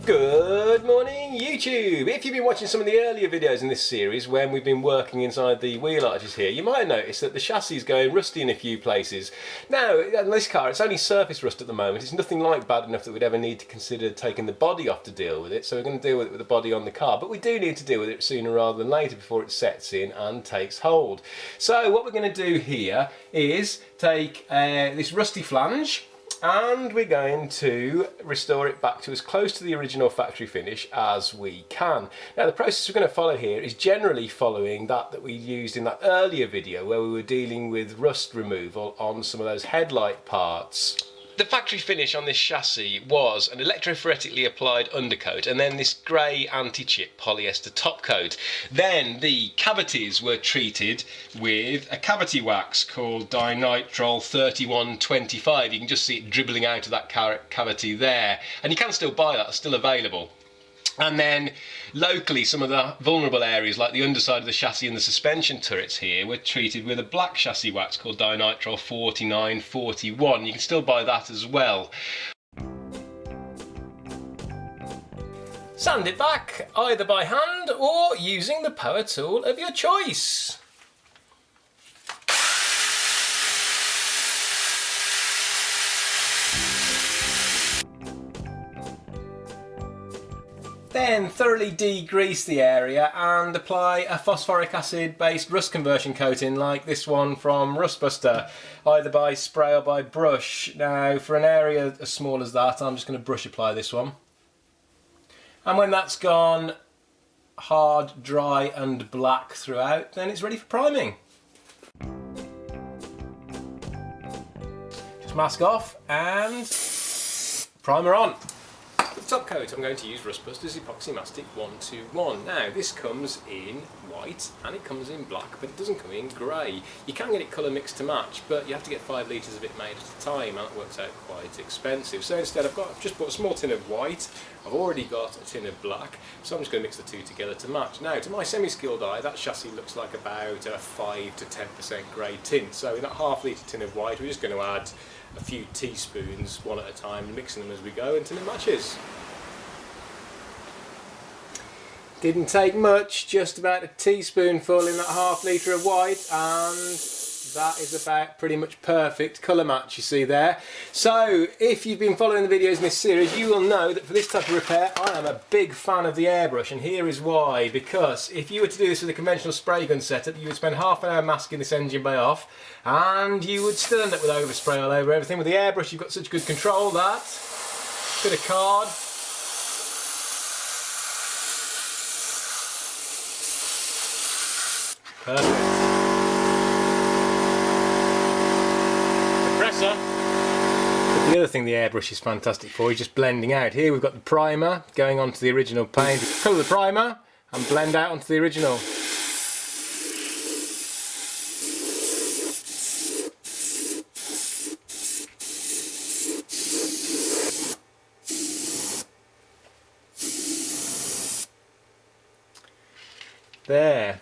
Good morning YouTube! If you've been watching some of the earlier videos in this series when we've been working inside the wheel arches here, you might have noticed that the chassis is going rusty in a few places. Now, in this car it's only surface rust at the moment. It's nothing like bad enough that we'd ever need to consider taking the body off to deal with it, so we're going to deal with it with the body on the car, but we do need to deal with it sooner rather than later before it sets in and takes hold. So what we're going to do here is take this rusty flange, and we're going to restore it back to as close to the original factory finish as we can. Now the process we're going to follow here is generally following that we used in that earlier video where we were dealing with rust removal on some of those headlight parts. The factory finish on this chassis was an electrophoretically applied undercoat and then this grey anti-chip polyester top coat. Then the cavities were treated with a cavity wax called dinitrile 3125. You can just see it dribbling out of that cavity there, and you can still buy that, it's still available. And then locally some of the vulnerable areas like the underside of the chassis and the suspension turrets here were treated with a black chassis wax called dinitrile 4941. You can still buy that as well. Sand it back either by hand or using the power tool of your choice. Then thoroughly degrease the area and apply a phosphoric acid based rust conversion coating like this one from Rustbuster, either by spray or by brush. Now for an area as small as that I'm just going to brush apply this one, and when that's gone hard, dry and black throughout, then it's ready for priming. Just mask off and primer on. For the top coat I'm going to use Rustbuster's Epoxy Mastic 121. Now this comes in white and it comes in black, but it doesn't come in grey. You can get it colour mixed to match, but you have to get 5 litres of it made at a time and that works out quite expensive. So instead I've just bought a small tin of white, I've already got a tin of black, so I'm just going to mix the two together to match. Now to my semi-skilled eye that chassis looks like about a 5 to 10% grey tint, so in that half litre tin of white we're just going to add a few teaspoons one at a time, mixing them as we go until it matches. Didn't take much, just about a teaspoonful in that half litre of white, and that is about pretty much perfect colour match you see there. So if you've been following the videos in this series you will know that for this type of repair I am a big fan of the airbrush, and here is why. Because if you were to do this with a conventional spray gun setup you would spend half an hour masking this engine bay off and you would still end up with overspray all over everything. With the airbrush you've got such good control that bit of card, perfect. Compressor. But the other thing the airbrush is fantastic for is just blending out. Here we've got the primer going onto the original paint. We colour the primer and blend out onto the original. There.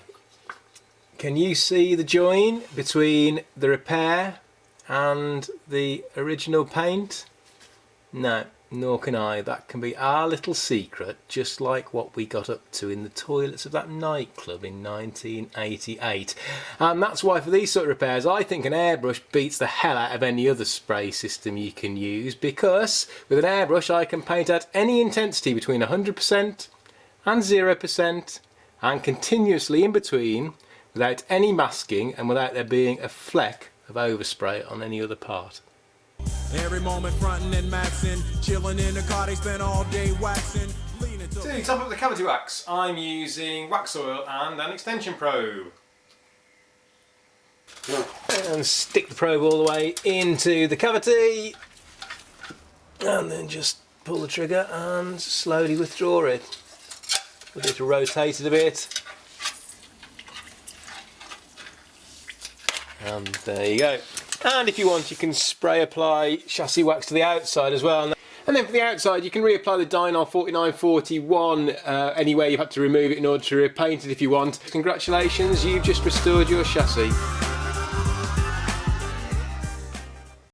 Can you see the join between the repair and the original paint? No, nor can I. That can be our little secret, just like what we got up to in the toilets of that nightclub in 1988. And that's why for these sort of repairs I think an airbrush beats the hell out of any other spray system you can use, because with an airbrush I can paint at any intensity between 100% and 0% and continuously in between, without any masking and without there being a fleck of overspray on any other part. Every moment frontin' and maxing, chillin' in the car, they spend all day waxing. To top up the cavity wax, I'm using wax oil and an extension probe. And stick the probe all the way into the cavity, and then just pull the trigger and slowly withdraw it. We'll need to rotate it a bit. And there you go. And if you want you can spray apply chassis wax to the outside as well. And then for the outside you can reapply the Dynol 4941 anywhere you've had to remove it in order to repaint it if you want. Congratulations, you've just restored your chassis.